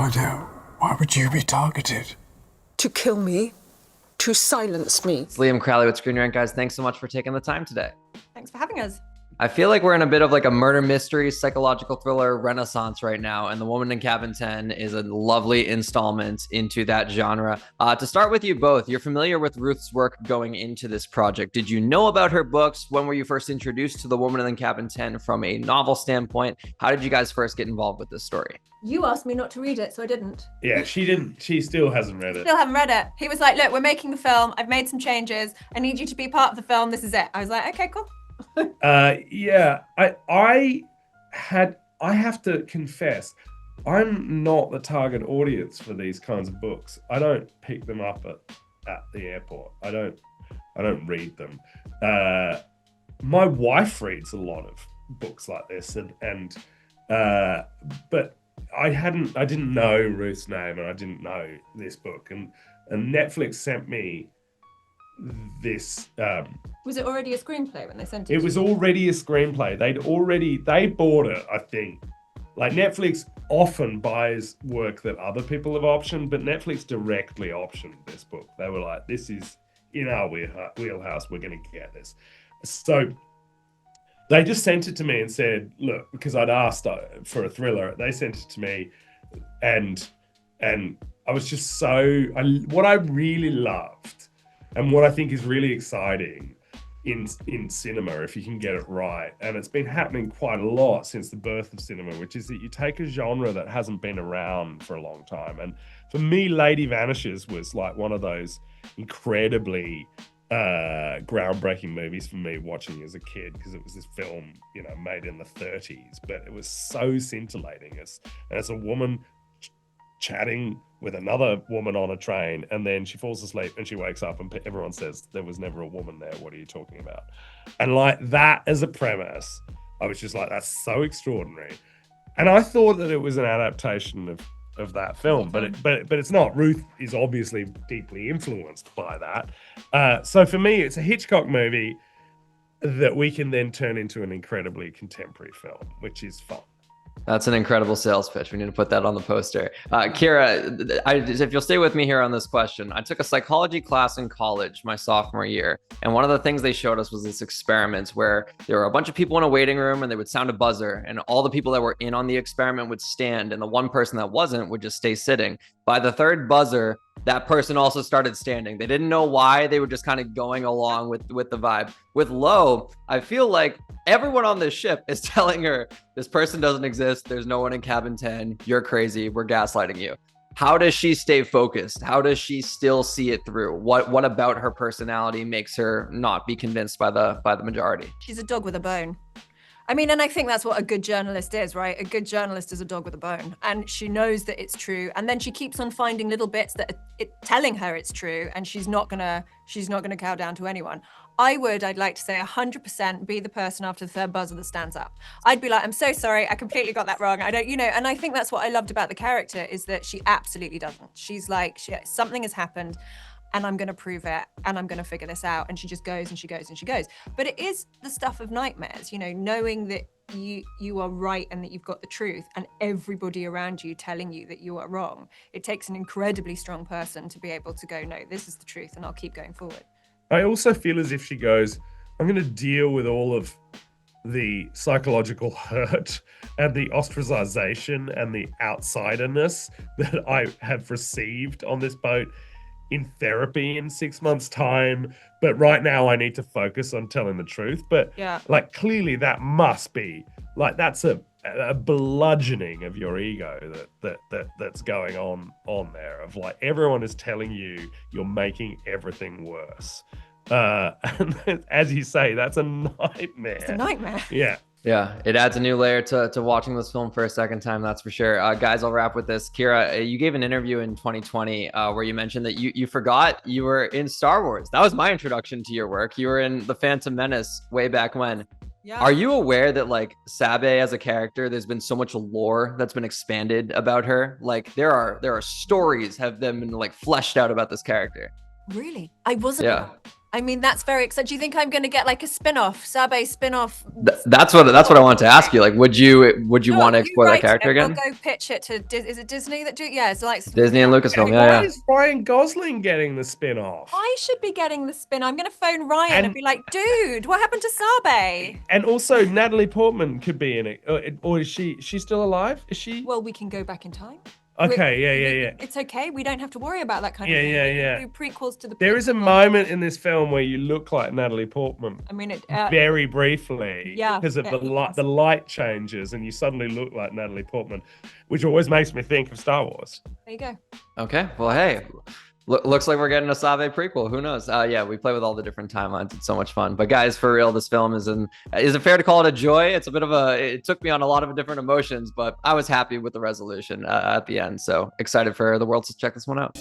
Why would you be targeted? To kill me, to silence me. It's Liam Crowley with Screen Rant, guys. Thanks so much for taking the time today. Thanks for having us. I feel like we're in a bit of like a murder mystery, psychological thriller renaissance right now. And The Woman in Cabin 10 is a lovely installment into that genre. To start with you both, you're familiar with Ruth's work going into this project. Did you know about her books? When were you first introduced to The Woman in Cabin 10 from a novel standpoint? How did you guys first get involved with this story? You asked me not to read it, so I didn't. Yeah, she didn't. She still hasn't read it. Still haven't read it. He was like, look, we're making the film. I've made some changes. I need you to be part of the film. This is it. I was like, okay, cool. Yeah, I have to confess, I'm not the target audience for these kinds of books. I don't pick them up at the airport. I don't read them. My wife reads a lot of books like this, but I didn't know Ruth's name, and I didn't know this book, and Netflix sent me this. Was it already a screenplay when they sent it? It was already a screenplay. They bought it, I think. Like, Netflix often buys work that other people have optioned, but Netflix directly optioned this book. They were like, this is in our wheelhouse. We're going to get this. So they just sent it to me and said, look, because I'd asked for a thriller, they sent it to me, and I was just what I really loved and what I think is really exciting in cinema, if you can get it right, and it's been happening quite a lot since the birth of cinema, which is that you take a genre that hasn't been around for a long time. And for me, Lady Vanishes was like one of those incredibly groundbreaking movies for me watching as a kid, because it was this film, made in the 30s, but it was so scintillating as a woman chatting with another woman on a train, and then she falls asleep and she wakes up and everyone says there was never a woman there. What are you talking about? And like that as a premise, I was just like, that's so extraordinary. And I thought that it was an adaptation of that film, but it's not. Ruth is obviously deeply influenced by that. So for me, it's a Hitchcock movie that we can then turn into an incredibly contemporary film, which is fun. That's an incredible sales pitch. We need to put that on the poster. Keira, if you'll stay with me here on this question, I took a psychology class in college my sophomore year. And one of the things they showed us was this experiment where there were a bunch of people in a waiting room and they would sound a buzzer, and all the people that were in on the experiment would stand, and the one person that wasn't would just stay sitting. By the third buzzer, that person also started standing. They didn't know why. They were just kind of going along with the vibe. With Lo, I feel like everyone on this ship is telling her, this person doesn't exist. There's no one in cabin 10. You're crazy. We're gaslighting you. How does she stay focused? How does she still see it through? What about her personality makes her not be convinced by the majority? She's a dog with a bone. I mean, and I think that's what a good journalist is, right? A good journalist is a dog with a bone, and she knows that it's true. And then she keeps on finding little bits that are telling her it's true, and she's not gonna cow down to anyone. I'd like to say 100% be the person after the third buzzer that stands up. I'd be like, I'm so sorry, I completely got that wrong. And I think that's what I loved about the character, is that she absolutely doesn't. She's like, something has happened, and I'm going to prove it, and I'm going to figure this out. And she just goes and she goes and she goes. But it is the stuff of nightmares, knowing that you are right and that you've got the truth, and everybody around you telling you that you are wrong. It takes an incredibly strong person to be able to go, no, this is the truth, and I'll keep going forward. I also feel as if she goes, I'm going to deal with all of the psychological hurt and the ostracization and the outsiderness that I have received on this boat in therapy in 6 months' time, but right now I need to focus on telling the truth. But yeah, like, clearly that must be like, that's a bludgeoning of your ego that's going on there, of like, everyone is telling you you're making everything worse, and as you say, that's a nightmare. It's a nightmare. Yeah, it adds a new layer to watching this film for a second time, that's for sure. Guys, I'll wrap with this. Keira, you gave an interview in 2020 where you mentioned that you forgot you were in Star Wars. That was my introduction to your work. You were in The Phantom Menace way back when. Yeah. Are you aware that like Sabé as a character, there's been so much lore that's been expanded about her? Like there are stories have been like fleshed out about this character. Really? I wasn't. Yeah. I mean, that's very exciting. Do you think I'm going to get like a spin-off, Sabé spin-off? That's what I wanted to ask you. Like, would you want to You explore that write character it. again? We'll go pitch it to is it Disney that do? Yeah, it's like Disney and Lucasfilm. Why Yeah. is Ryan Gosling getting the spin-off? I should be getting the spin. I'm going to phone Ryan and And- be like, dude, what happened to Sabé? And also, Natalie Portman could be in it. Or is she's still alive? Is she? Well, we can go back in time. Okay, yeah. It's okay. We don't have to worry about that kind Yeah, of thing. yeah, We can yeah. do prequels to the. There is a prequels. moment in this film where you look like Natalie Portman. I mean, Very briefly, Yeah, because of yeah, the light changes, and you suddenly look like Natalie Portman, which always makes me think of Star Wars. there you go. Okay. Well, hey, looks like we're getting a Sabé prequel. Who knows? Yeah, we play with all the different timelines. It's so much fun. But guys, for real, this film is it fair to call it a joy? It's a bit of it took me on a lot of different emotions, but I was happy with the resolution at the end. So excited for the world to check this one out.